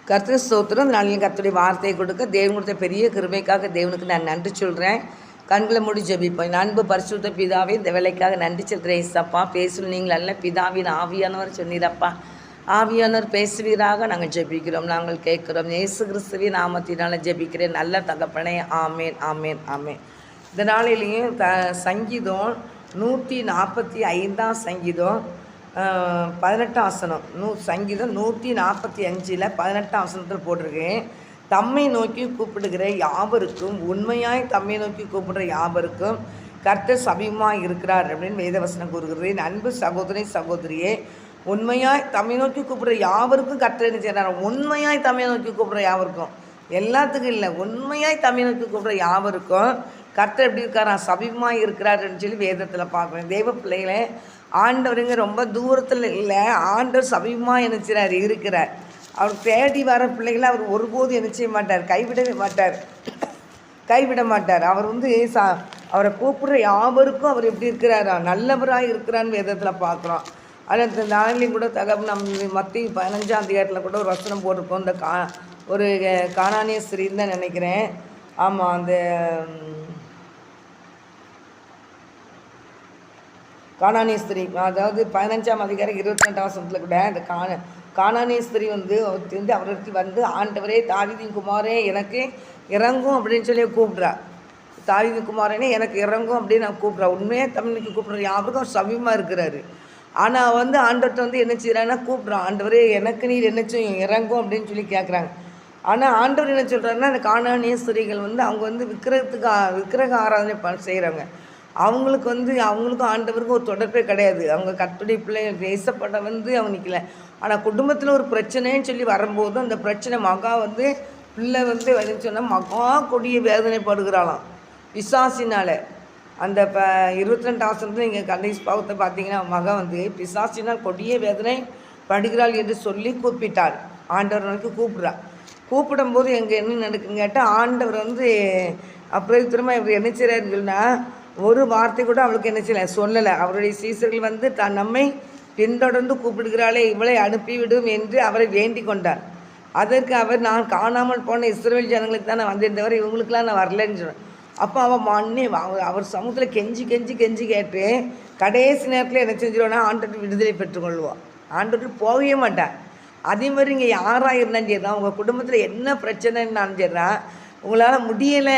கர்த்தர் ஸ்தோத்திரம். நாளையும் கர்த்தருடைய வார்த்தையை கொடுக்க தேவன் கொடுத்த பெரிய கிருபைக்காக தேவனுக்கு நான் நன்றி சொல்கிறேன். கண்களை மூடி ஜெபிப்போம். அன்பு பரிசுத்த பிதாவே, இந்த வேலைக்காக நன்றி சொல்கிறேன். ஏசப்பா பேசணும் நீங்கள் அல்ல, பிதாவின் ஆவியானவர் சொன்னீரப்பா. ஆவியானவர் பேசுவீராக நாங்கள் ஜெபிக்கிறோம், நாங்கள் கேட்குறோம். இயேசு கிறிஸ்துவின் நாமத்தினால ஜெபிக்கிறேன் நல்ல தகப்பனே. ஆமேன், ஆமேன், ஆமேன். இந்த நாளிலேயும் சங்கீதம் 145 சங்கீதம் 18 வசனம். சங்கீதம் 145 18 வசனத்தில் போட்டிருக்கேன். தம்மை நோக்கி கூப்பிடுகிற யாவருக்கும், உண்மையாய் தம்மை நோக்கி கூப்பிடுற யாவருக்கும் கர்த்தர் சமீபமாக இருக்கிறார் அப்படின்னு வேதவசனம் கூறுகிறது. அன்பு சகோதரி சகோதரியே, உண்மையாய் தம்மை நோக்கி கூப்பிடுற யாவருக்கும் கர்த்தர் என்ன செய்கிறார்? உண்மையாய் தம்மை நோக்கி கூப்பிடுற யாவருக்கும், எல்லாத்துக்கும் இல்லை, உண்மையாய் தம்மை நோக்கி கூப்பிடுற யாவருக்கும் கர்த்தர் எப்படி இருக்காரா? சமீபமாக இருக்கிறாருன்னு சொல்லி வேதத்தில் பார்க்குறேன். தேவ பிள்ளைகளே, ஆண்டவருங்க ரொம்ப தூரத்தில் இல்லை, ஆண்டவர் சமீபமாக நினைச்சார் இருக்கிறார். அவர் தேடி வர பிள்ளைகளை அவர் ஒருபோது என்ன செய்ய மாட்டார், கைவிடவே மாட்டார், கைவிட மாட்டார். அவர் அவரை கூப்பிடுற யாவருக்கும் அவர் எப்படி இருக்கிறாரா? நல்லவராக இருக்கிறான்னு வேதத்தில் பார்க்குறோம். அது நாளிலையும் கூட நம்ம மத்திய 15ஆம் அதிகாரத்தில் கூட ஒரு வசனம் போட்டிருக்கோம். இந்த ஒரு கானானிய ஸ்திரீன்னு தான் நினைக்கிறேன். ஆமாம், அந்த கானானிய ஸ்திரீ, அதாவது 15ஆம் அதிகாரம் 22ஆம் வசனத்தில் கூட அந்த கானானிய ஸ்திரீ அவருக்கு ஆண்டவரே, தாவீதின் குமாரே எனக்கு இறங்கும் அப்படின்னு சொல்லி கூப்பிட்றா. தாவீதின் குமாரனே எனக்கு இறங்கும் அப்படின்னு நான் கூப்பிட்றா. உண்மையாக தமிழுக்கு கூப்பிட்ற யாருக்கும் அவர் சமீபமாக இருக்கிறாரு. ஆனால் ஆண்டவர்கிட்ட என்ன செய்கிறாங்கன்னா கூப்பிட்றான், ஆண்டவரே எனக்கு நீர் என்ன செய்யும், இறங்கும் அப்படின்னு சொல்லி கேட்குறாங்க. ஆனால் ஆண்டவர் என்ன சொல்கிறாருன்னா, அந்த கானானிய ஸ்திரீகள் அவங்க விக்கிரக ஆராதனை செய்கிறாங்க. அவங்களுக்கும் ஆண்டவருக்கும் ஒரு தொடர்பே கிடையாது. அவங்க கர்த்தருடைய பிள்ளைங்க பேசப்பட அவங்க நிற்கல. ஆனால் குடும்பத்தில் ஒரு பிரச்சனைன்னு சொல்லி வரும்போது அந்த பிரச்சனை பிள்ளை சொன்னால் மகா கொடிய வேதனைப்படுகிறாளாம் பிசாசினால். அந்த 22ஆம் வசனத்தில் நீங்கள் கடைசி பாவத்தை பார்த்தீங்கன்னா, மகன் பிசாசினால் கொடிய வேதனை படுகிறாள் என்று சொல்லி கூப்பிட்டாள். ஆண்டவர் நோக்கி கூப்பிடும்போது என்ன நடக்குன்னு கேட்டால், ஆண்டவர் அப்புறம் திரும்ப இவர் என்ன செய்கிறாருன்னு சொன்னால், ஒரு வார்த்தை கூட அவளுக்கு என்ன செய்யலை, சொல்லலை. அவருடைய சீசர்கள் நம்மை பின்தொடர்ந்து கூப்பிடுகிறாளே, இவளை அனுப்பிவிடும் என்று அவரை வேண்டி கொண்டார். அதற்கு அவர், நான் காணாமல் போன இஸ்ரவேல் ஜனங்களுக்கு தான் நான் வந்திருந்தவர், இவங்களுக்கெல்லாம் நான் வரலன்னு சொன்னேன். அப்போ அவர் சமூகத்தில் கெஞ்சி கெஞ்சி கெஞ்சி கேட்டு கடைசி நேரத்தில் என்ன செஞ்சிருவோன்னா, ஆண்டவர் விடுதலை பெற்றுக்கொள்வோம். ஆண்டவர் போகவே மாட்டார். அதே மாதிரி இங்கே யாராக இருந்தாலும் சரி தான், உங்கள் குடும்பத்தில் என்ன பிரச்சனைன்னு சரிதான், உங்களால் முடியலை,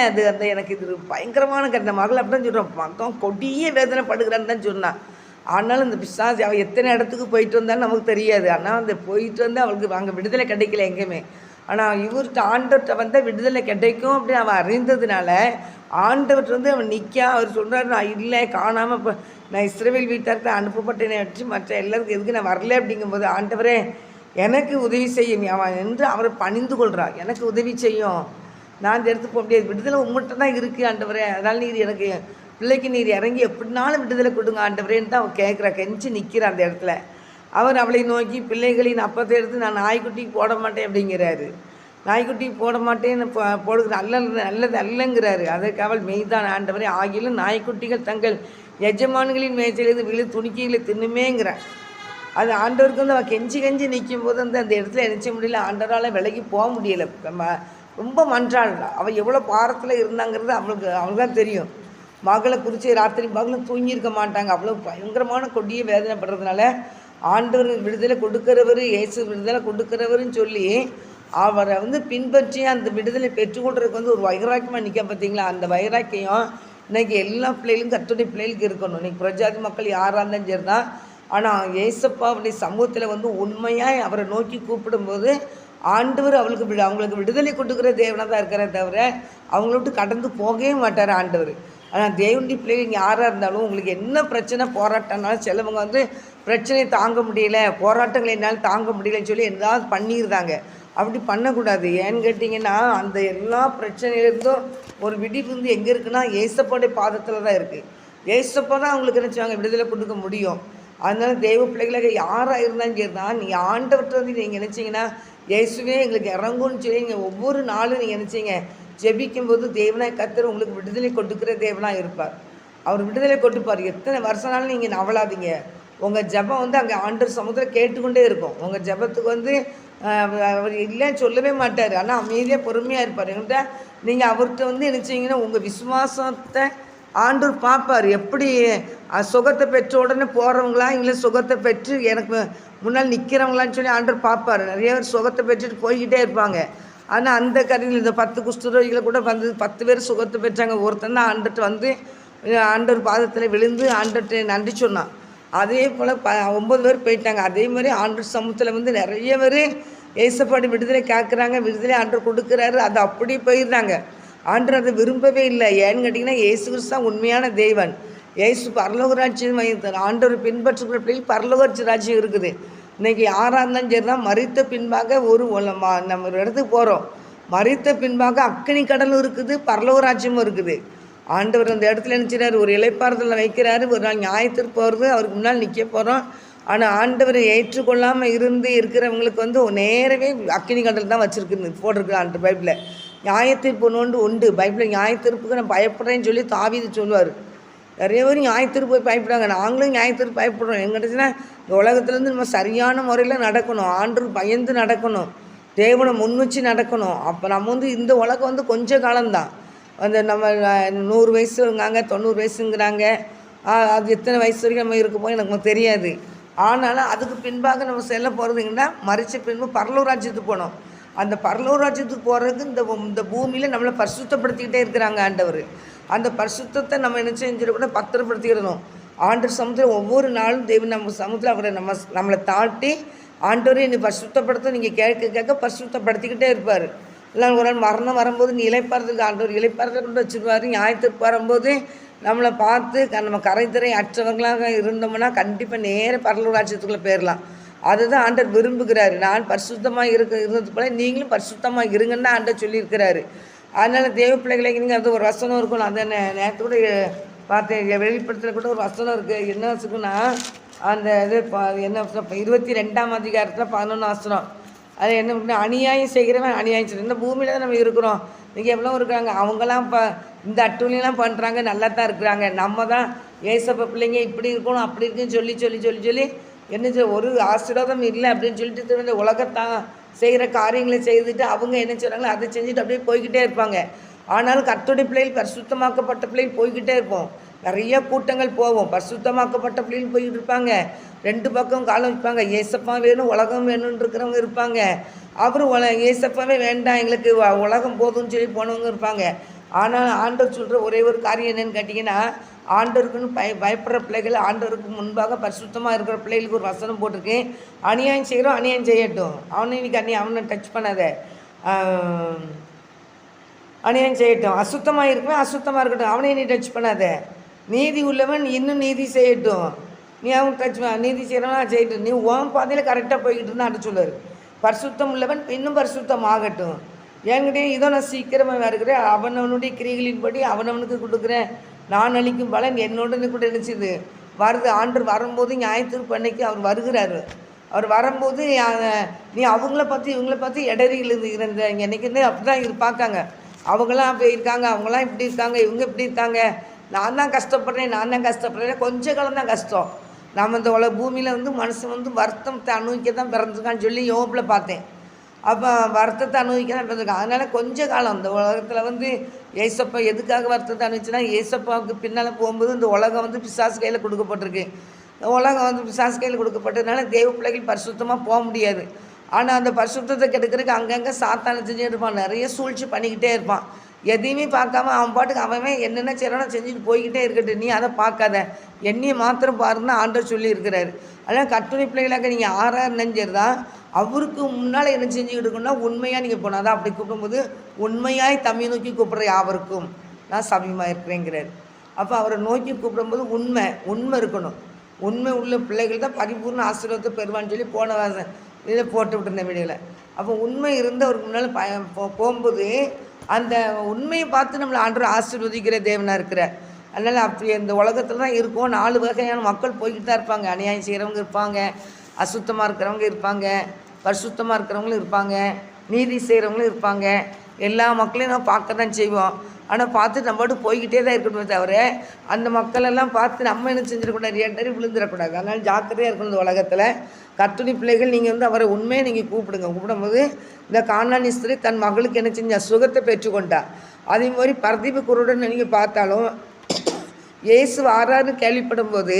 எனக்கு இது பயங்கரமான அந்த மகள் அப்படிதான் சொல்கிறோம், மகன் கொடிய வேதனைப்படுகிறான்னு தான் சொன்னான். ஆனாலும் இந்த பிசாசு அவள் எத்தனை இடத்துக்கு போயிட்டு வந்தாலும் நமக்கு தெரியாது. ஆனால் அந்த போயிட்டு அவளுக்கு அங்கே விடுதலை கிடைக்கல எங்கேயுமே. ஆனால் இவர்கிட்ட ஆண்டவர்கிட்ட விடுதலை கிடைக்கும் அப்படின்னு அவன் அறிந்ததுனால ஆண்டவர்கிட்ட அவன் அவர் சொல்கிறார், நான் இல்லை, காணாமல் இப்போ நான் இஸ்ரவேல் வீட்டார்கிட்ட அனுப்பப்பட்டேனே வச்சு மற்ற எல்லாருக்கும் எதுக்கு நான் வரல அப்படிங்கும்போது, ஆண்டவரே எனக்கு உதவி செய்யும் அவன் என்று அவரை பணிந்து கொள்கிறான். எனக்கு உதவி செய்யும், நான் இந்த இடத்துக்கு போக முடியாது, விடுதலை உங்கள்கிட்ட தான் இருக்குது ஆண்டவரே, அதனால் நீர் எனக்கு பிள்ளைக்கு நீர் இறங்கி எப்படினாலும் விடுதலை கொடுங்க ஆண்டவரேன்னு தான் அவன் கேட்குறா, கெஞ்சி நிற்கிறான் அந்த இடத்துல. அவர் அவளை நோக்கி, பிள்ளைகளின் அப்பத்தை எடுத்து நான் நாய்க்குட்டிக்கு போட மாட்டேன் அப்படிங்கிறாரு. நாய்க்குட்டிக்கு போட மாட்டேன்னு போடுகிற நல்லது அல்லங்கிறாரு. அதற்கு அவள், மெய்தான் ஆண்டவரே, ஆகிலும் நாய்க்குட்டிகள் தங்கள் எஜமான்களின் மேய்ச்சலிருந்து விழு துணிக்கைகளை தின்னுமேங்கிறான். அது ஆண்டவருக்கு அவள் கெஞ்சி கெஞ்சி நிற்கும் போது அந்த இடத்துல நினைச்ச முடியல, ஆண்டவரால் விலகி போக முடியலை. ரொம்ப மன்றாடுறா. அவள் எவ்வளோ பாரத்தில் இருந்தாங்கிறது அவளுக்கு தான் தெரியும். மகளை குறித்து ராத்திரி மகளும் தூங்கியிருக்க மாட்டாங்க. அவ்வளோ பயங்கரமான கொடிய வேதனைப்படுறதுனால ஆண்டவர் விடுதலை கொடுக்குறவர், இயேசு விடுதலை கொடுக்குறவருன்னு சொல்லி அவரை பின்பற்றி அந்த விடுதலை பெற்றுக்கொள்றதுக்கு ஒரு வைராக்கியமாக நிற்க பார்த்தீங்களா? அந்த வைராக்கியம் இன்றைக்கி எல்லா பிள்ளைகளும் கர்த்தருடைய பிள்ளைகளுக்கு இருக்கணும். இன்றைக்கி பிரஜாதி மக்கள் யாராக இருந்தாலும் சரி தான். ஆனால் ஏசப்பாவுடைய சமூகத்தில் உண்மையாக அவரை நோக்கி கூப்பிடும்போது ஆண்டவர் அவங்களுக்கு விடுதலை கொடுக்குற தேவனாக தான் இருக்கிற தவிர அவங்கள விட்டு கடந்து போகவே மாட்டார் ஆண்டவர். ஆனால் தேவனுடைய பிள்ளைங்க யாராக இருந்தாலும் உங்களுக்கு என்ன பிரச்சனை போராட்டம்னாலும், சிலவங்க பிரச்சனையை தாங்க முடியல, போராட்டங்களை என்னால் தாங்க முடியலன்னு சொல்லி ஏதாவது பண்ணிடுறாங்க. அப்படி பண்ணக்கூடாது. ஏன்னு கேட்டிங்கன்னா, அந்த எல்லா பிரச்சனையிலேருந்தும் ஒரு விடிவு எங்கே இருக்குன்னா, ஏசப்பாவுடைய பாதத்தில் தான் இருக்குது. ஏசப்பா தான் அவங்களுக்கு நினச்சாங்க விடுதலை கொடுக்க முடியும். அதனால தெய்வ பிள்ளைகளாக யாராக இருந்தாலும் சரி தான், நீங்கள் ஆண்டவர்கிட்ட நீங்கள் நினச்சிங்கன்னா, இயேசுவே எங்களுக்கு இறங்கும்னு சொல்லி நீங்கள் ஒவ்வொரு நாளும் நீங்கள் நினச்சிங்க ஜெபிக்கும்போது, தேவனாய் கர்த்தர் உங்களுக்கு விடுதலை கொடுக்குற தேவனாக இருப்பார். அவர் விடுதலை கொடுப்பார். எத்தனை வருஷம்னாலும் நீங்கள் நவலாதீங்க. உங்கள் ஜெபம் வந்து அங்கே ஆண்டவர் சமூகத்தில் கேட்டுக்கொண்டே இருக்கும். உங்கள் ஜெபத்துக்கு வந்து அவர் இல்லைன்னு சொல்லவே மாட்டார். ஆனால் அமைதியாக பொறுமையாக இருப்பார். என்கிட்ட நீங்கள் அவர்கிட்ட வந்து என்ன செய்வீங்கன்னா உங்கள் விசுவாசத்தை ஆண்டவர் பார்ப்பார். எப்படி சுகத்தை பெற்ற உடனே போகிறவங்களா இல்லை சுகத்தை பெற்று எனக்கு முன்னால் நிற்கிறவங்களான்னு சொல்லி ஆண்டவர் பார்ப்பார். நிறைய பேர் சுகத்தை பெற்றுட்டு போய்கிட்டே இருப்பாங்க. ஆனால் அந்த கதையில் இந்த 10 குஷ்டரோகிகளை கூட வந்து 10 பேர் சுகத்தை பெற்றாங்க. ஒருத்தன் தான் ஆண்டர்கிட்ட வந்து ஆண்டவர் பாதத்தில் விழுந்து ஆண்டர்கிட்ட நன்றி சொன்னான். அதே போல் 9 பேர் போயிட்டாங்க. அதே மாதிரி ஆண்டவர் சமூகத்தில் வந்து நிறைய பேர் ஏசப்பாடு விடுதலை கேட்குறாங்க. விடுதலை ஆண்டவர் கொடுக்குறாரு. அது அப்படி போயிடுறாங்க. ஆண்டவர் அதை விரும்பவே இல்லை. ஏன்னு கேட்டிங்கன்னா இயேசு கிறிஸ்து தான் உண்மையான தேவன். இயேசு பரலோக ராஜ்யம் ஆண்டவர் பின்பற்றுகிற பிள்ளைகள் பரலோக ராஜ்யம் இருக்குது. இன்றைக்கி யாராக இருந்தாலும் சரி தான் மரித்த பின்பாக நம்ம ஒரு இடத்துக்கு போகிறோம். மரித்த பின்பாக அக்கினி கடலும் இருக்குது, பரலோக ராஜ்யமும் இருக்குது. ஆண்டவர் அந்த இடத்துல நினச்சினார், ஒரு இளைப்பாறுதலில் வைக்கிறாரு. ஒரு நாள் நியாயத்திற்கு போகிறது, அவருக்கு முன்னால் நிற்க போகிறோம். ஆனால் ஆண்டவரை ஏற்றுக்கொள்ளாமல் இருக்கிறவங்களுக்கு வந்து நேரவே அக்கினி கடல் தான் வச்சுருக்கு போட்டிருக்கு ஆண்டு பைபிளில். நியாயத்தீர்ப்பு ஒன்று உண்டு. பைபிளில் நியாயத்தீர்ப்புக்கு நான் பயப்படுறேன்னு சொல்லி தாவீது சொல்லுவார். நிறைய பேர் நியாயத்தீர்ப்பு போய் பயப்படுறாங்க. நாங்களும் நியாயத்தீர்ப்பு பயப்படுறோம். எங்கிட்டச்சுன்னா இந்த உலகத்துலேருந்து நம்ம சரியான முறையில் நடக்கணும். ஆண்டவர் பயந்து நடக்கணும். தேவனை முன் வச்சு நடக்கணும். அப்போ நம்ம வந்து இந்த உலகம் வந்து கொஞ்ச காலம்தான். அந்த நம்ம 100 வயசுங்கிறாங்க, 90 வயசுங்கிறாங்க. அது எத்தனை வயசு வரைக்கும் நம்ம இருக்க போய் எனக்கு தெரியாது. ஆனாலும் அதுக்கு பின்பாக நம்ம செல்ல போகிறதுங்கன்னா மறிச்ச பின்பு பரலோக ராஜ்யத்துக்கு போனோம். அந்த பரலோக ராஜ்யத்துக்கு போகிறதுக்கு இந்த பூமியில் நம்மளை பரிசுத்தப்படுத்திக்கிட்டே இருக்கிறாங்க ஆண்டவர். அந்த பரிசுத்தத்தை நம்ம என்ன செஞ்சிடக்கூட பத்திரப்படுத்திக்கிடணும். ஆண்டவர் சமூகத்தில் ஒவ்வொரு நாளும் தேவன் நம்ம சமூகத்தில் அவரை நம்மளை தாட்டி ஆண்டவரை நீ பரிசுத்தப்படுத்த நீங்கள் கேட்க பரிசுத்தப்படுத்திக்கிட்டே இருப்பார். இல்லை ஒரு நாள் மரணம் வரும்போது நீ இளைப்பாறுதலுக்கு ஆண்டவர் இளைப்பாறுதல் கொண்டு வச்சுருவார். நியாயத்திற்கு வரும்போது நம்மளை பார்த்து நம்ம கரைத்திரை அற்றவங்களாக இருந்தோம்னா கண்டிப்பாக நேர பரலோக ராஜ்யத்துக்குள்ளே போயிடலாம். அதுதான் ஆண்டவர் விரும்புகிறாரு. நான் பரிசுத்தமாக இருந்தது போல நீங்களும் பரிசுத்தமாக இருங்கன்னு தான் ஆண்டவர் சொல்லியிருக்கிறாரு. அதனால் தேவ பிள்ளைகளுக்கு நீங்கள் அது ஒரு வசனம் இருக்கணும். அதை நேற்று கூட பார்த்தேன், வெளிப்படுத்தல கூட ஒரு வசனம் இருக்குது. என்ன வசனம்னா அந்த இது என்ன வசனம் 22ஆம் அதிகாரத்தில் 11 வசனம். அது என்ன பண்ண அநியாயம் செய்கிறவன் அநியாயம் செய்கிறேன். இந்த பூமியில் தான் நம்ம இருக்கிறோம். நீங்கள் எவ்வளோ இருக்கிறாங்க, அவங்களாம் இந்த அட்டூழியெல்லாம் பண்ணுறாங்க, நல்லா தான் இருக்கிறாங்க. நம்ம தான் ஏசப்ப பிள்ளைங்க இப்படி இருக்கணும் அப்படி இருக்குன்னு சொல்லி சொல்லி சொல்லி சொல்லி என்ன ஒரு ஆசீர்வாதம் இல்லை அப்படின்னு சொல்லிட்டு இந்த உலகத்தான் செய்கிற காரியங்களை செய்துட்டு அவங்க என்ன செய்கிறாங்களோ அதை செஞ்சுட்டு அப்படியே போய்கிட்டே இருப்பாங்க. ஆனாலும் கர்த்தருடைய பிள்ளைகள் பரிசுத்தமாக்கப்பட்ட பிள்ளைகள் போய்கிட்டே இருப்போம். நிறைய கூட்டங்கள் போவோம். பரிசுத்தமாக்கப்பட்ட பிள்ளைகள் போய்கிட்டு இருப்பாங்க. 2 பக்கம் காலம் வைப்பாங்க. ஏசப்பா வேணும் உலகம் வேணும்னு இருக்கிறவங்க இருப்பாங்க. அப்புறம் ஏசப்பாவே வேண்டாம் எங்களுக்கு உலகம் போதும்னு சொல்லி போனவங்க இருப்பாங்க. ஆனால் ஆண்டவர் சொல்கிற ஒரே ஒரு காரியம் என்னென்னு கேட்டிங்கன்னா, ஆண்டவருக்குன்னு பயப்படுற பிள்ளைகள் ஆண்டவருக்கு முன்பாக பரிசுத்தமாக இருக்கிற பிள்ளைகளுக்கு ஒரு வசனம் போட்டிருக்கேன். அநியாயம் செய்கிறோம் அநியாயம் செய்யட்டும், அவனை இன்னைக்கு அவனை டச் பண்ணாத, அநியாயம் செய்யட்டும். அசுத்தமாக இருக்குவேன் அசுத்தமாக இருக்கட்டும், அவனை நீ டச் பண்ணாத. நீதி உள்ளவன் இன்னும் நீதி செய்யட்டும், நீ அவன் டச் நீதி செய்கிறவனா செய்யட்டும். நீ உன் பாதையில் கரெக்டாக போய்கிட்டு இருந்தா ஆண்டு சொல்லுவார். பரிசுத்தம் உள்ளவன் இன்னும் பரிசுத்தம் ஆகட்டும். என்கிட்டே இதோ நான் சீக்கிரமாக வருகிறேன், அவனவனுடைய கிரிகளின்படி அவனவனுக்கு கொடுக்குறேன், நான் அளிக்கும் பலன் என்னோடனே கூட நினச்சிது வருது. ஆண்டர் வரும்போது ஞாயிற்றுக்கு அன்னைக்கு அவர் வருகிறார். அவர் வரும்போது நீ அவங்கள பார்த்து இவங்கள பார்த்து இடறிகள் இருந்த இங்கே என்றைக்குன்னு அப்படி தான் பார்க்காங்க. அவங்களாம் அப்படி இருக்காங்க, அவங்களாம் இப்படி இருக்காங்க, இவங்க இப்படி இருக்காங்க, நான் தான் கஷ்டப்படுறேன். கொஞ்ச காலம் தான் கஷ்டம். நம்ம இந்த பூமியில் வந்து மனுஷன் வந்து வருத்தத்தை அனுபவிக்க தான் பிறந்திருக்கான்னு சொல்லி யோபில் பார்த்தேன். அப்போ வருத்தத்தை அனுபவிக்க தான் பிறந்திருக்கான். அதனால் கொஞ்ச காலம் இந்த உலகத்தில் வந்து ஏசப்பா எதுக்காக வருத்தத்தை அனுபவிச்சுன்னா, ஏசப்பாவுக்கு பின்னால் போகும்போது இந்த உலகம் வந்து பிசாசு கையில் கொடுக்கப்பட்டிருக்கு. உலகம் வந்து பிசாசு கையில் கொடுக்கப்பட்டதுனால தேவ பிள்ளைகள் பரிசுத்தமாக போக முடியாது. ஆனால் அந்த பரிசுத்தத்தை கெடுக்கிறதுக்கு அங்கங்கே சாத்தானை செஞ்சுட்டு இருப்பான். நிறைய சூழ்ச்சி பண்ணிக்கிட்டே இருப்பான். எதையுமே பார்க்காம அவன் பாட்டுக்கு அவன் என்னென்ன செய்யறானோ செஞ்சுட்டு போய்கிட்டே இருக்கட்டும், நீ அதை பார்க்காத, என்னையை மாத்திரம் பாருன்னு ஆண்டவர் சொல்லி இருக்கிறாரு. அதனால் கட்டுரை பிள்ளைகளாக நீங்கள் ஆறாறு நெஞ்சர்தான் அவருக்கு முன்னால் என்ன செஞ்சுக்கிட்டு இருக்கணும்னா உண்மையாக நீங்கள் போனால் தான். அப்படி கூப்பிடும்போது உண்மையாய் தம்மை நோக்கி கூப்பிட்ற யாவருக்கும் நான் சமயமாக இருக்கிறேங்கிறார். அப்போ அவரை நோக்கி கூப்பிடும்போது உண்மை இருக்கணும். உண்மை உள்ள பிள்ளைகள் தான் பரிபூர்ண ஆசீர்வாதத்தை பெறுவான்னு சொல்லி போன இதை போட்டு விட்டுருந்தேன் வீடியோவில். அப்போ உண்மை இருந்து அவருக்கு முன்னால் போகும்போது அந்த உண்மையை பார்த்து நம்மளை ஆண்டவர் ஆசீர்வதிக்கிற தேவனாக இருக்கிறார். அதனால் அப்படி இந்த உலகத்தில் தான் இருக்கும். 4 வகையான மக்கள் போய்கிட்டு தான் இருப்பாங்க. அநியாயம் செய்கிறவங்க இருப்பாங்க, அசுத்தமாக இருக்கிறவங்க இருப்பாங்க, பரிசுத்தமாக இருக்கிறவங்களும் இருப்பாங்க, நீதி செய்கிறவங்களும் இருப்பாங்க. எல்லா மக்களையும் நம்ம பார்க்க தான் செய்வோம். ஆனால் பார்த்து நம்ம பாட்டு போய்கிட்டே தான் இருக்கணுமே தவிர அந்த மக்களெல்லாம் பார்த்து நம்ம என்ன செஞ்சிடக்கூடாது, ஏட்டறி விழுந்துடக்கூடாது. அதனால் ஜாக்கிரதையாக இருக்கணும். இந்த உலகத்தில் கர்த்தருடைய பிள்ளைகள் நீங்கள் வந்து அவரை உண்மையை நீங்கள் கூப்பிடும்போது இந்த கானானி ஸ்திரீ தன் மகளுக்கு என்ன செஞ்சா, சுகத்தை பெற்றுக்கொண்டா. அதே மாதிரி பரதீப குருடன் நீங்கள் பார்த்தாலும் இயேசு வாராருன்னு கேள்விப்படும் போது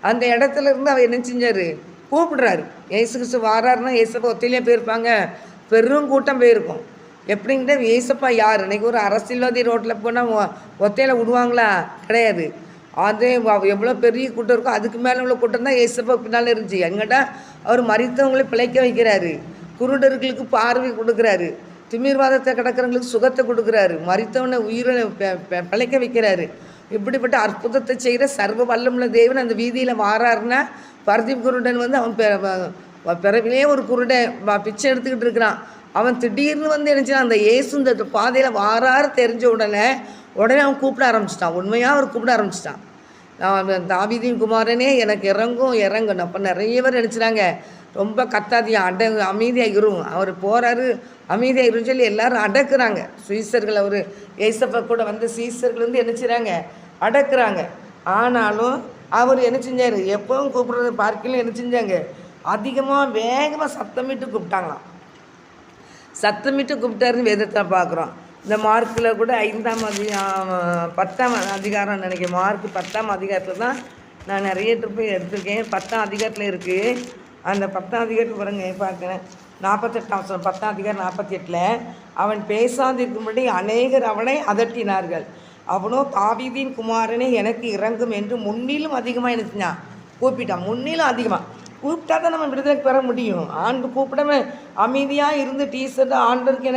அந்த இடத்துல இருந்து அவர் என்ன செஞ்சார், கூப்பிடுறாரு. இயேசு கிறிஸ்து வாராருன்னா ஏசப்பா ஒத்தையிலே போயிருப்பாங்க, பெரும் கூட்டம் போயிருக்கும். எப்படிங்கிட்ட ஏசப்பா யார்? இன்றைக்கி ஒரு அரசியல்வாதி ரோட்டில் போனால் ஒத்தையில் விடுவாங்களா? கிடையாது. அதே எவ்வளோ பெரிய கூட்டம் இருக்கும், அதுக்கு மேலே உள்ள கூட்டம் தான் ஏசப்பா பின்னால் இருந்துச்சு. எங்கிட்ட அவர் மரித்தவங்களை பிழைக்க வைக்கிறாரு, குருடர்களுக்கு பார்வை கொடுக்குறாரு, திமிர்வாதத்தை கிடக்கிறவங்களுக்கு சுகத்தை கொடுக்குறாரு, மரித்தவனை உயிரை பிழைக்க வைக்கிறாரு. இப்படிப்பட்ட அற்புதத்தை செய்கிற சர்வ வல்லமுள்ள தேவன் அந்த வீதியில் வாராருன்னா பரதீப் குருடன் வந்து அவன் பிறவிலே ஒரு குருடன் பிச்சை எடுத்துக்கிட்டு இருக்கிறான். அவன் திடீர்னு வந்து நினச்சான் அந்த இயேசு இந்த பாதையில் வாராரு தெரிஞ்ச உடனே அவன் கூப்பிட ஆரம்பிச்சிட்டான். உண்மையாக அவர் கூப்பிட ஆரம்பிச்சிட்டான். தாவீதின் குமாரனே எனக்கு இறங்கும். அப்போ நிறைய பேர் நினச்சினாங்க ரொம்ப கத்தாதியா அமைதியாக இரும், அவர் போகிறாரு அமைதியாக இருன்னு சொல்லி எல்லோரும் அடக்குறாங்க. சீசர்கள் அவர் ஏசப்பா கூட வந்து சீசர்கள் வந்து என்ன செய்கிறாங்க, அடக்குறாங்க. ஆனாலும் அவர் என்ன செஞ்சார், எப்பவும் கூப்பிட்றத பார்க்கல என்ன செஞ்சாங்க, அதிகமாக வேகமாக சத்தமிட்டு கூப்பிட்டாங்களாம். சத்தமிட்டு கூப்பிட்டாருன்னு வேதத்தில் பார்க்குறோம். இந்த மார்க்கில் கூட 10ஆம் அதிகாரம் நினைக்கிறேன். மார்க் 10ஆம் அதிகாரத்தில் தான் நான் நிறைய ட்ரிப்பு எடுத்திருக்கேன். 10ஆம் அதிகாரத்தில் இருக்குது. அந்த 10ஆம் அதிகாரத்தில் பாருங்க பார்க்குறேன். 48ஆம் 10ஆம் அதிகாரம் 48. அவன் பேசாதிருக்கும்படி அநேகர் அவனை அதட்டினார்கள். அவனோ தாவீதின் குமாரனே எனக்கு இறங்கும் என்று முன்னிலும் அதிகமாக என்ன செஞ்சான், கூப்பிட்டான். முன்னிலும் அதிகமாக கூப்பிட்டா தான் நம்ம விடுதலை பெற முடியும். ஆண்டு கூப்பிடாம அமைதியாக இருந்து டீசர்ட் ஆண்டருக்கு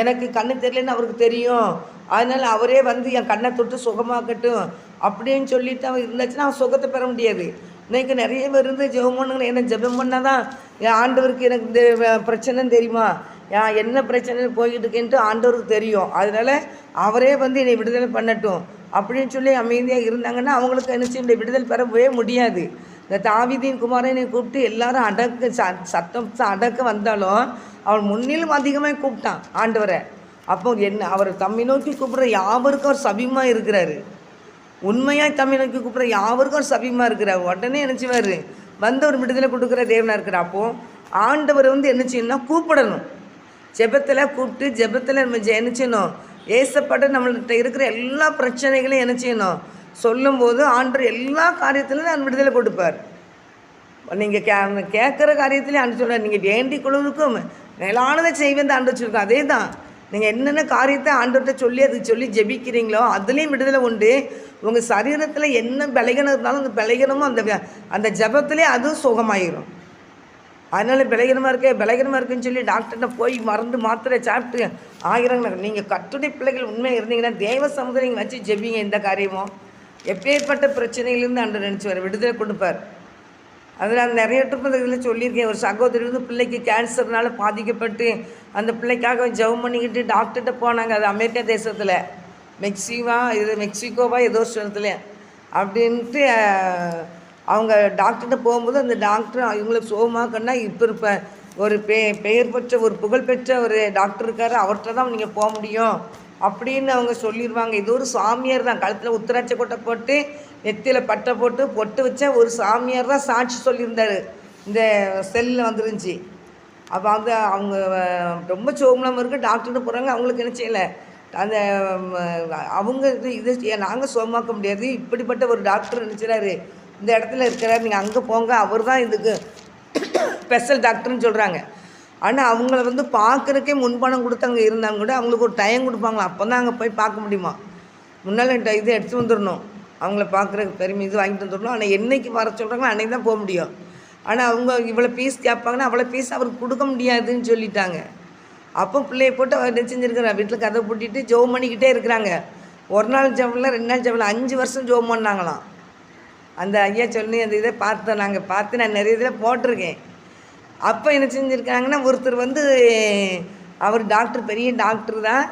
எனக்கு கண்ணு தெரியலன்னு அவருக்கு தெரியும், அதனால் அவரே வந்து என் கண்ணை தொட்டு சுகமாக்கட்டும் அப்படின்னு சொல்லிட்டு அவன் இருந்துச்சுன்னா அவன் சுகத்தை பெற முடியாது. இன்றைக்கி நிறைய பேர் இருந்து ஜெபம் பண்ணுங்க, என்ன ஜெபம் பண்ணால் தான் என் ஆண்டவருக்கு எனக்கு இந்த பிரச்சனைன்னு தெரியுமா, என்ன பிரச்சனைன்னு போய்கிட்டு இருக்கேன்ட்டு ஆண்டவருக்கு தெரியும். அதனால் அவரே வந்து என்னை விடுதலை பண்ணட்டும் அப்படின்னு சொல்லி அமைதியாக இருந்தாங்கன்னா அவங்களுக்கு என்ன செய்ய விடுதலை பெறவே முடியாது. இந்த தாவீதின் குமாரனை கூப்பிட்டு எல்லாரும் சத்தம் அடக்க வந்தாலும் அவன் முன்னிலும் அதிகமாக கூப்பிட்டான் ஆண்டவரை. அப்போ என்ன அவர் தம்மை நோக்கி கூப்பிட்ற யாவருக்கும் அவர் சபியமாக இருக்கிறாரு. உண்மையாக தம்மை நோக்கி கூப்பிட்ற யாவருக்கும் அவர் சபியமாக இருக்கிறார். உடனே நினச்சிவார் வந்து ஒரு விடுதலை கொடுக்குற தேவனாக இருக்கிறார். அப்போது ஆண்டவர் வந்து என்ன செய்யணும்னா கூப்பிடணும். ஜெபத்தில் கூப்பிட்டு ஜெபத்தில் நம்ம என்ன செய்யணும், ஏசப்பட்ட நம்மள்கிட்ட இருக்கிற எல்லா பிரச்சனைகளையும் என்ன செய்யணும் சொல்லும்போது ஆண்டவர் எல்லா காரியத்திலும் நான் விடுதலை கொடுப்பார். நீங்கள் கேட்குற காரியத்திலே ஆண்டு சொல்கிறார், நீங்கள் வேண்டிக் கொள்வதற்கும் மேலானதை செய்வேன் ஆண்டு வச்சுருக்கோம். அதே தான் நீங்கள் என்னென்ன காரியத்தை ஆண்டவர்கிட்ட சொல்லி அதுக்கு சொல்லி ஜெபிக்கிறீங்களோ அதுலேயும் விடுதலை உண்டு. உங்கள் சரீரத்தில் என்ன பலகீனம் இருந்தாலும் அந்த பலகீனமும் அந்த ஜபத்திலே அதுவும் சுகமாயிரும். அதனால் பலகீனமாக இருக்குன்னு சொல்லி டாக்டர்கிட்ட போய் மருந்து மாத்திரை சாப்பிட்டு ஆகிறாங்க. நீங்கள் கர்த்தருடைய பிள்ளைகள் உண்மையாக இருந்தீங்கன்னா தேவ சமுதிரம் வச்சு ஜெபிங்க. இந்த காரியமும் எப்பேற்பட்ட பிரச்சனையிலேருந்து ஆண்டவர் நினச்சிவார் விடுதலை கொடுப்பார். அதில் நான் நிறைய இதில் சொல்லியிருக்கேன். ஒரு சகோதரி வந்து பிள்ளைக்கு கேன்சர்னால் பாதிக்கப்பட்டு அந்த பிள்ளைக்காக ஜெபம் பண்ணிக்கிட்டு டாக்டர்கிட்ட போனாங்க. அது அமெரிக்கா தேசத்தில் மெக்சிகோவா ஏதோ இடத்துல அப்படின்ட்டு அவங்க டாக்டர்கிட்ட போகும்போது அந்த டாக்டர் இவங்களுக்கு சுகமாக்கன்னா இப்போ ஒரு பெயர் பெற்ற ஒரு புகழ்பெற்ற ஒரு டாக்டர் இருக்கார், அவர்கிட்ட தான் நீங்கள் போக முடியும் அப்படின்னு அவங்க சொல்லிடுவாங்க. இது ஒரு சாமியார் தான், கழுத்தில் உத்திராட்ச கொட்டை போட்டு நெத்தியில் பட்டை போட்டு பொட்டு வச்ச ஒரு சாமியார் தான் சாட்சி சொல்லியிருந்தார். இந்த செல்லில் வந்துருந்துச்சு. அப்போ வந்து அவங்க ரொம்ப சோமலம் இருக்குது, டாக்டர்கிட்ட போகிறாங்க. அவங்களுக்கு என்ன செய்யலை, அந்த அவங்க இது நாங்கள் சுகமாக்க முடியாது, இப்படிப்பட்ட ஒரு டாக்டர் நினச்சிடாரு இந்த இடத்துல இருக்கிறார், நீங்கள் அங்கே போங்க, அவர் தான் இதுக்கு ஸ்பெஷல் டாக்டர்னு சொல்கிறாங்க. ஆனால் அவங்கள வந்து பார்க்குறக்கே முன்பணம் கொடுத்து அங்கே இருந்தாங்க கூட அவங்களுக்கு ஒரு டைம் கொடுப்பாங்களா, அப்போ தான் அங்கே போய் பார்க்க முடியுமா. முன்னால் இது எடுத்து வந்துடணும், அவங்கள பார்க்குறக்கு பெருமை இது வாங்கிட்டு வந்துடணும். ஆனால் என்றைக்கு வர சொல்கிறாங்களோ அன்றைக்கி தான் போக முடியும். ஆனால் அவங்க இவ்வளோ ஃபீஸ் கேட்பாங்கன்னா அவ்வளோ ஃபீஸ் அவருக்கு கொடுக்க முடியாதுன்னு சொல்லிட்டாங்க. அப்போ பிள்ளையை போட்டு அவர் என்ன செஞ்சுருக்கிறார், வீட்டில் கதை பூட்டிட்டு ஜோம் பண்ணிக்கிட்டே இருக்கிறாங்க. ஒரு நாள் ஜெபமில் 2 நாள் ஜெபமில் 5 வருஷம் ஜோம் பண்ணாங்களாம். அந்த ஐயா சொல்லி அந்த இதை பார்த்தோம், நாங்கள் பார்த்து நான் நிறைய இதில் போட்டிருக்கேன். அப்போ என்ன செஞ்சுருக்காங்கன்னா ஒருத்தர் வந்து அவர் டாக்டர், பெரிய டாக்டர் தான்,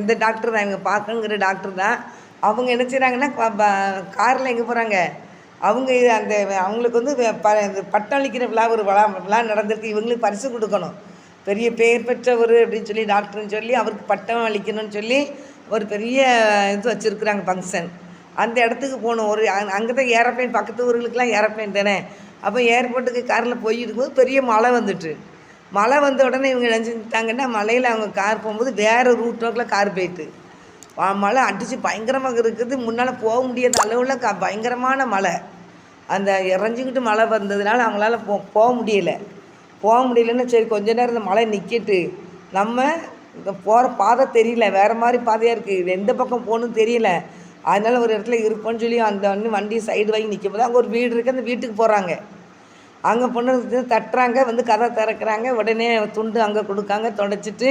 இந்த டாக்டர் தான் இவங்க பார்க்கணுங்கிற டாக்டர் தான். அவங்க என்ன செய்கிறாங்கன்னா காரில் எங்கே போகிறாங்க, அவங்களுக்கு வந்து பட்டம் அளிக்கிற விழா நடந்திருக்கு, இவங்களுக்கு பரிசு கொடுக்கணும், பெரிய பெயர் பெற்றவர் அப்படின்னு சொல்லி டாக்டர்னு சொல்லி அவருக்கு பட்டம் அளிக்கணும்னு சொல்லி ஒரு பெரிய இது வச்சுருக்குறாங்க ஃபங்க்ஷன். அந்த இடத்துக்கு போகணும். ஒரு அங்கே தான் ஏரோப்ளேன், பக்கத்து ஊர்களுக்கெலாம் ஏரோப்ளேன் தானே. அப்போ ஏர்போர்ட்டுக்கு காரில் போய் இருக்கும்போது பெரிய மழை வந்துட்டு, மழை வந்த உடனே இவங்க நினச்சிட்டாங்கன்னா மழையில் அவங்க கார் போகும்போது வேறு ரூட்டில் கார் போயிட்டு மழை அடித்து பயங்கரமாக இருக்குது. முன்னால் போக முடியாத அளவில் பயங்கரமான மழை. அந்த இறஞ்சிக்கிட்டு மழை வந்ததுனால அவங்களால போக முடியலன்னு சரி கொஞ்ச நேரம் இந்த மழை நிற்கிட்டு நம்ம இந்த போகிற பாதை தெரியல, வேறு மாதிரி பாதையாக இருக்குது, எந்த பக்கம் போகணுன்னு தெரியல. அதனால் ஒரு இடத்துல இருப்போன்னு சொல்லி அந்த வண்டி சைடு வாங்கி நிற்கும் போது அங்கே ஒரு வீடு இருக்குது. அந்த வீட்டுக்கு போகிறாங்க. அங்கே பொண்ணு தட்டுறாங்க, வந்து கதை திறக்கிறாங்க. உடனே துண்டு அங்கே கொடுக்காங்க. தொடச்சிட்டு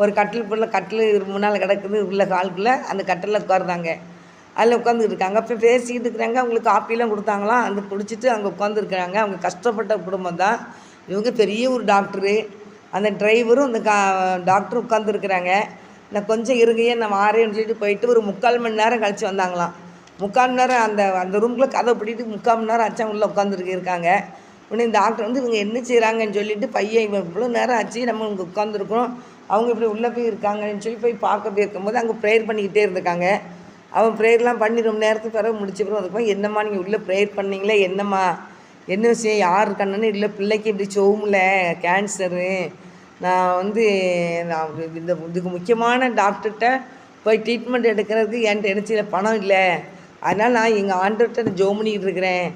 ஒரு கட்டில் முன்னால் கிடக்குது உள்ள காலுக்குள்ளே. அந்த கட்டிலில் உட்காருறாங்க. அதில் உட்காந்துட்டு இருக்காங்க. அப்போ பேசிக்கிட்டு இருக்கிறாங்க. அவங்களுக்கு காப்பிலாம் கொடுத்தாங்களாம். அந்த குடிச்சிட்டு அங்கே உட்காந்துருக்குறாங்க. அவங்க கஷ்டப்பட்ட குடும்பம் தான். இவங்க பெரிய ஒரு டாக்டரு, அந்த டிரைவரும் அந்த டாக்டரும் உட்காந்துருக்குறாங்க. நான் கொஞ்சம் இருக்கையே நான் வாரேன்னு சொல்லிட்டு போயிட்டு ஒரு 3/4 மணி நேரம் கழித்து வந்தாங்களாம். 3/4 மணி நேரம் அந்த ரூம்குள்ளே கதை பிடிட்டு 3/4 மணி நேரம் ஆச்சா உள்ளே உட்காந்துருக்காங்க. உடனே இந்த டாக்டர் வந்து இவங்க என்ன செய்கிறாங்கன்னு சொல்லிட்டு பையன் இவன் இவ்வளோ நேரம் ஆச்சு நம்ம இங்கே உட்காந்துருக்குறோம், அவங்க இப்படி உள்ளே போய் இருக்காங்கன்னு சொல்லி போய் பார்க்க போயிருக்கும்போது அங்கே ப்ரேயர் பண்ணிக்கிட்டே இருந்திருக்காங்க. அவன் ப்ரேயர்லாம் பண்ணி ரொம்ப நேரத்துக்கு பிறகு முடிச்சப்பறம் அதுக்கப்புறம் என்னம்மா நீங்கள் உள்ளே ப்ரேயர் பண்ணிங்களே, என்னம்மா என்ன விஷயம், யார் கண்ணன்னு இல்லை, பிள்ளைக்கு இப்படி சோமுல கேன்சரு, நான் வந்து இதுக்கு முக்கியமான டாக்டர்கிட்ட போய் ட்ரீட்மெண்ட் எடுக்கிறதுக்கு என்கிட்ட எனச்சியில் பணம் இல்லை, அதனால் நான் எங்கள் ஆண்டர்கிட்ட ஜோம் பண்ணிக்கிட்டு இருக்கிறேன்,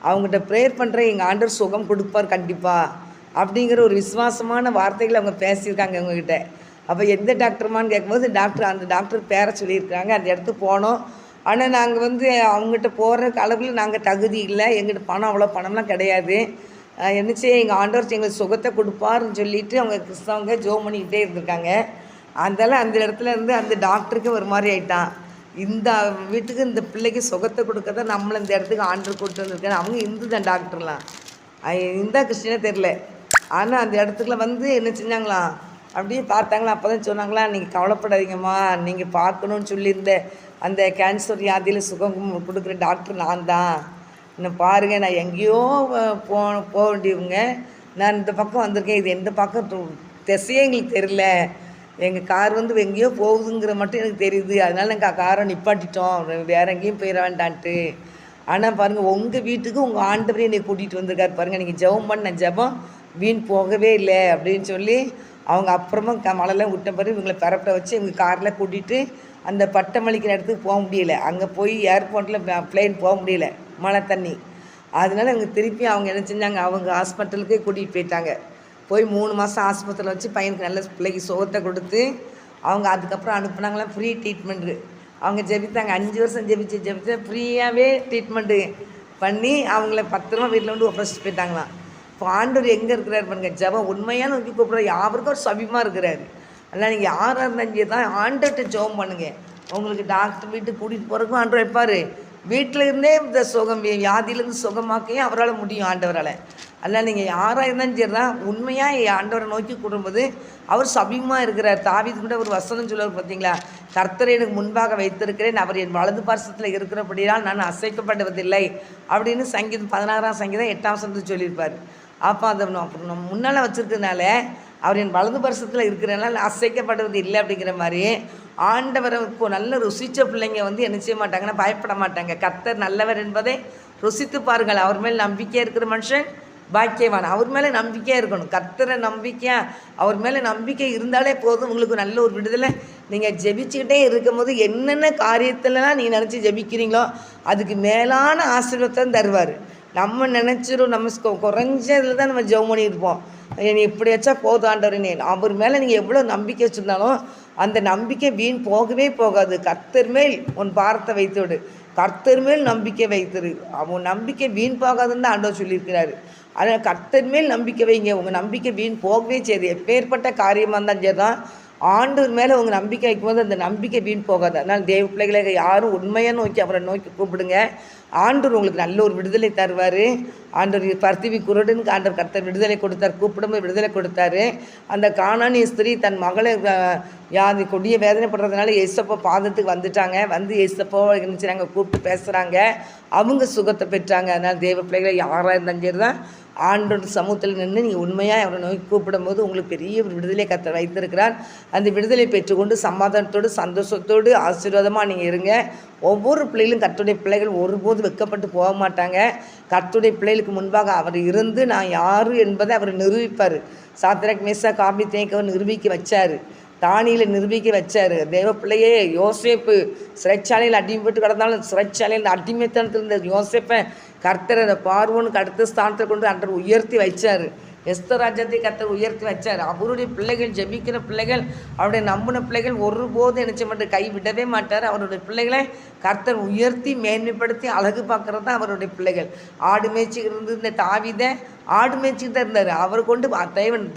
அவங்ககிட்ட ப்ரேயர் பண்ணுறேன், எங்கள் ஆண்டர் சுகம் கொடுப்பார் கண்டிப்பாக அப்படிங்கிற ஒரு விசுவாசமான வார்த்தைகளை அவங்க பேசியிருக்காங்க அவங்கக்கிட்ட. அப்போ எந்த டாக்டருமான்னு கேட்கும்போது அந்த டாக்டர் பேரை சொல்லியிருக்காங்க. அந்த இடத்துக்கு போனோம். ஆனால் நாங்கள் வந்து அவங்ககிட்ட போகிறதுக்கு அளவில் நாங்கள் தகுதி இல்லை, எங்கிட்ட பணம் அவ்வளோ பணம்லாம் கிடையாது, என்னச்சே எங்கள் ஆண்டவர் எங்களுக்கு சுகத்தை கொடுப்பாருன்னு சொல்லிட்டு அவங்க கிறிஸ்தவங்க ஜோம் பண்ணிக்கிட்டே இருந்திருக்காங்க. அதெல்லாம் அந்த இடத்துல இருந்து அந்த டாக்டருக்கு ஒரு மாதிரி ஆகிட்டான். இந்த வீட்டுக்கு இந்த பிள்ளைக்கு சுகத்தை கொடுக்க தான் நம்மளை இந்த இடத்துக்கு ஆண்டர் கூப்பிட்டு வந்திருக்காங்க. அவங்க இந்து தான் டாக்டர்லாம், இந்தா கிறிஸ்டினே தெரில. ஆனால் அந்த இடத்துக்குள்ள வந்து என்ன செஞ்சாங்களாம், அப்படியே பார்த்தாங்களா. அப்போ தான் சொன்னாங்களா, நீங்கள் கவலைப்படாதீங்கம்மா, நீங்கள் பார்க்கணுன்னு சொல்லியிருந்த அந்த கேன்சர் வியாதியில் சுகம் கொடுக்குற டாக்டர் நான் தான், இன்னும் பாருங்கள், நான் எங்கேயோ போக வேண்டியவங்க, நான் இந்த பக்கம் வந்திருக்கேன், இது எந்த பக்கம் திசையே எங்களுக்கு தெரியல, எங்கள் கார் வந்து எங்கேயோ போகுதுங்கிற மட்டும் எனக்கு தெரியுது, அதனால நாங்கள் காரை நிப்பாட்டிட்டோம், வேறு எங்கேயும் போயிட வேண்டான்ட்டு. ஆனால் பாருங்கள், உங்கள் வீட்டுக்கு உங்கள் ஆண்டவரே என்னை கூட்டிகிட்டு வந்திருக்காரு பாருங்கள், நீங்கள் ஜெபம் பண்ண ஜெபம் வீண் போகவே இல்லை அப்படின்னு சொல்லி அவங்க அப்புறமா மழைலாம் விட்ட பிறகு இவங்களை பரப்ப வச்சு இவங்க காரில் கூட்டிகிட்டு அந்த பட்டமளிக்கிற இடத்துக்கு போக முடியல. அங்கே போய் ஏர்போர்ட்டில் ப்ளைன் போக முடியல, மழை தண்ணி. அதனால இவங்க திருப்பி அவங்க என்ன செஞ்சாங்க, அவங்க ஹாஸ்பிட்டலுக்கே கூட்டிகிட்டு போயிட்டாங்க. போய் 3 மாதம் ஆஸ்பத்திரியில் வச்சு பையனுக்கு நல்ல பிள்ளைக்கு சுகத்தை கொடுத்து அவங்க அதுக்கப்புறம் அனுப்புனாங்களாம் ஃப்ரீ ட்ரீட்மெண்ட்டு. அவங்க ஜெபித்தாங்க, 5 வருஷம் ஜெபிச்சு ஃப்ரீயாகவே ட்ரீட்மெண்ட்டு பண்ணி அவங்கள பத்திரமா வீட்டில் வந்து ஒப்படைச்சிட்டு போயிட்டாங்களாம். இப்போ ஆண்டவர் எங்கே இருக்கிறார் பாருங்கள், ஜெபம் உண்மையான நோக்கி கூப்பிட்ற யாருக்கும் ஒரு சபியமாக இருக்கிறாரு. அதனால் நீங்கள் யாராக இருந்தாலும் தான் ஆண்டவர்கிட்ட ஜெபம் பண்ணுங்கள். உங்களுக்கு டாக்டர் வீட்டுக்கு கூட்டிகிட்டு போகிறதுக்கும் ஆண்டவர் வைப்பார், வீட்டில் இருந்தே இந்த சுகம் வியாதியிலேருந்து சுகமாக்கையும் அவரால் முடியும், ஆண்டவரால். அதனால் நீங்கள் யாராக இருந்தாலும் சரி தான் உண்மையாக ஆண்டவரை நோக்கி கூடும்போது அவர் சபியமாக இருக்கிறார். தாவீது கூட ஒரு வசனம் சொல்லுவார் பார்த்தீங்களா, கர்த்தரை எனக்கு முன்பாக வைத்திருக்கிறேன், அவர் என் வலது பார்சத்தில் இருக்கிறபடியால் நான் அசைக்கப்படுவதில்லை அப்படின்னு சங்கீதம் 16ஆம் சங்கீதம் 8ஆம் வசனத்தில் சொல்லியிருப்பார். அப்போ அதை நம்ம முன்னால் வச்சுருக்கிறதுனால அவர் என் வலது பரிசத்தில் இருக்கிறனால அசைக்கப்படுவது இல்லை அப்படிங்கிற மாதிரி ஆண்டவரை நல்ல ருசித்த பிள்ளைங்க வந்து என்ன செய்ய மாட்டாங்கன்னா பயப்பட மாட்டாங்க. கர்த்தர் நல்லவர் என்பதை ருசித்து பாருங்கள். அவர் மேல் நம்பிக்கையாக இருக்கிற மனுஷன் பாக்கியவான். அவர் மேலே நம்பிக்கையாக இருக்கணும். கர்த்தரை நம்பிக்கையாக அவர் மேலே நம்பிக்கை இருந்தாலே போதும், உங்களுக்கு நல்ல ஒரு விடுதலை. நீங்கள் ஜெபிச்சுக்கிட்டே இருக்கும் போது என்னென்ன காரியத்திலலாம் நீங்கள் நினச்சி ஜெபிக்கிறீங்களோ அதுக்கு மேலான ஆசீர்வாதத்தை தருவார். நம்ம நினச்சிரும் நம்ம குறைஞ்சதில் தான் நம்ம ஜெபம் பண்ணியிருப்போம், நீ இப்படி வச்சா போதும் ஆண்டவரே. அவர் மேலே நீங்கள் எவ்வளோ நம்பிக்கை வச்சுருந்தாலும் அந்த நம்பிக்கை வீண் போகவே போகாது. கர்த்தர் மேல் உன் பாரத்தை வைத்து விடு, கர்த்தர் மேல் நம்பிக்கை வைத்துரு, அவன் நம்பிக்கை வீண் போகாதுன்னு தான் ஆண்டவர் சொல்லியிருக்கிறாரு. அதனால் கர்த்தர் மேல் நம்பிக்கை வைங்க, உங்கள் நம்பிக்கை வீண் போகவே செய்யுது. எப்பேற்பட்ட காரியமாக இருந்தாலும் சரி தான் ஆண்டவர் மேலே உங்கள் நம்பிக்கை வைக்கும்போது அந்த நம்பிக்கை வீண் போகாது. அதனால் தேவ பிள்ளைகளை யாரும் உண்மையாக நோக்கி அவரை நோக்கி கூப்பிடுங்க, ஆண்டவர் உங்களுக்கு நல்ல ஒரு விடுதலை தருவார். ஆண்டவர் பர்த்திவி குருடனுக்கு ஆண்டவர் கர்த்தர் விடுதலை கொடுத்தார், கூப்பிடும்போது விடுதலை கொடுத்தாரு. அந்த கானானிய ஸ்திரீ தன் மகளை யாதி கொடிய வேதனைப்படுறதுனால ஏசப்பா பாதத்துக்கு வந்துட்டாங்க. வந்து ஏசப்பாவை இருந்துச்சுறாங்க, கூப்பிட்டு பேசுகிறாங்க, அவங்க சுகத்தை பெற்றாங்க. அதனால் தேவ பிள்ளைகளை யாராக இருந்தாலும் சரி தான் ஆண்டோட சமூகத்தில் நின்று நீங்கள் உண்மையாக அவரை நோக்கி கூப்பிடும்போது உங்களுக்கு பெரிய ஒரு விடுதலை கர்த்தர் வைத்திருக்கிறார். அந்த விடுதலை பெற்றுக்கொண்டு சமாதானத்தோடு சந்தோஷத்தோடு ஆசீர்வாதமாக நீங்கள் இருங்க. ஒவ்வொரு பிள்ளைகளும் கர்த்தருடைய பிள்ளைகள் ஒருபோதும் வெட்கப்பட்டு போக மாட்டாங்க. கர்த்தருடைய பிள்ளைகளுக்கு முன்பாக அவர் இருந்து நான் யார் என்பதை அவர் நிரூபிப்பார். சாத்ராக் மேஷாக் ஆபேத்நேகோவை நிரூபிக்க வச்சார். தானியேலை நிரூபிக்க வச்சார். தேவ பிள்ளையே யோசேப்பு சிறைச்சாலையில் அடிமைப்பட்டு கிடந்தாலும் சிறைச்சாலையில் அடிமைத்தனத்தில் இருந்த யோசேப்பை கர்த்தர் அந்த பார்வோனுக்கு அடுத்த ஸ்தானத்தை கொண்டு அன்று உயர்த்தி வச்சார். எஸ்தர் ராஜ்யத்தை கர்த்தர் உயர்த்தி வச்சார். அவருடைய பிள்ளைகள், ஜெபிக்கிற பிள்ளைகள், அவருடைய நம்பின பிள்ளைகள் ஒருபோதும் நினைச்ச மட்டும் கை விடவே மாட்டார். அவருடைய பிள்ளைகளை கர்த்தர் உயர்த்தி மேன்மைப்படுத்தி அழகு பார்க்கறது தான் அவருடைய பிள்ளைகள். ஆடு மேய்ச்சி இருந்த தாவீதை ஆடு மேய்ச்சிட்டு தான் இருந்தார். அவர் கொண்டு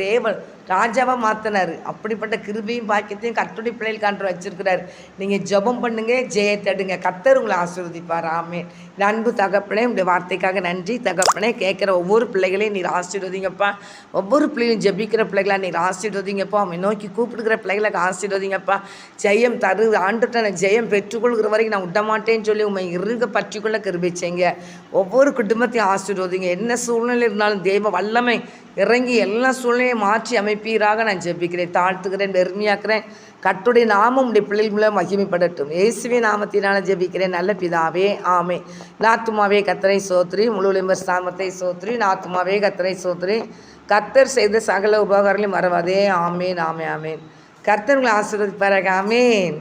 தேவன் ராஜாவாக மாற்றினார். அப்படிப்பட்ட கிருபையும் பாக்கியத்தையும் கர்த்தருடைய பிள்ளைகள் காண்ற வச்சிருக்கிறார். நீங்கள் ஜெபம் பண்ணுங்க, ஜெயத்தை எடுங்க. கர்த்தர் உங்களை ஆசீர்வதிப்பார். ஆமென். அன்பு தகப்பனே, உங்களுடைய வார்த்தைக்காக நன்றி தகப்பனே. கேட்குற ஒவ்வொரு பிள்ளைகளையும் நீர் ஆசீர்வதிங்கப்பா. ஒவ்வொரு பிள்ளைகளும் ஜெபிக்கிற பிள்ளைகளாக நீர் ஆசீர்வதிங்கப்பா. அவன் நோக்கி கூப்பிடுக்கிற பிள்ளைகளுக்கு ஆசீர்வதிங்கப்பா. ஜெயம் தரு ஆண்டுகிட்ட நான் ஜெயம் பெற்றுக்கொள்கிற வரைக்கும் நான் விடமாட்டேன்னு சொல்லி உண்மை இருக பற்றிக்கொள்ள கிருபை செய்யுங்க. ஒவ்வொரு குடும்பத்தையும் ஆசீர்வதிங்க. என்ன சூழ்நிலை இருந்தாலும் தெய்வ வல்லமை இறங்கி எல்லா சூழ்நிலையும் மாற்றி அமைப்பீராக நான் ஜெபிக்கிறேன், தாழ்த்துக்கிறேன், நெருமையாக்குறேன். கர்த்தருடைய நாமம் உடைய பிள்ளைகள் மூலம் மகிமைப்படட்டும். இயேசுவின் நாமத்தினால ஜெபிக்கிறேன் நல்ல பிதாவே, ஆமென். நாத்துமாவே கர்த்தரை சோத்ரி, முழு நாமத்தை சோத்ரி. நாத்துமாவே கர்த்தரை சோத்ரி. கர்த்தர் செய்த சகல உபகாரங்களையும் மறவாதே. ஆமென், ஆமென், ஆமென். கர்த்தர் உங்களை ஆசீர்வதிப்பாராக. ஆமென்.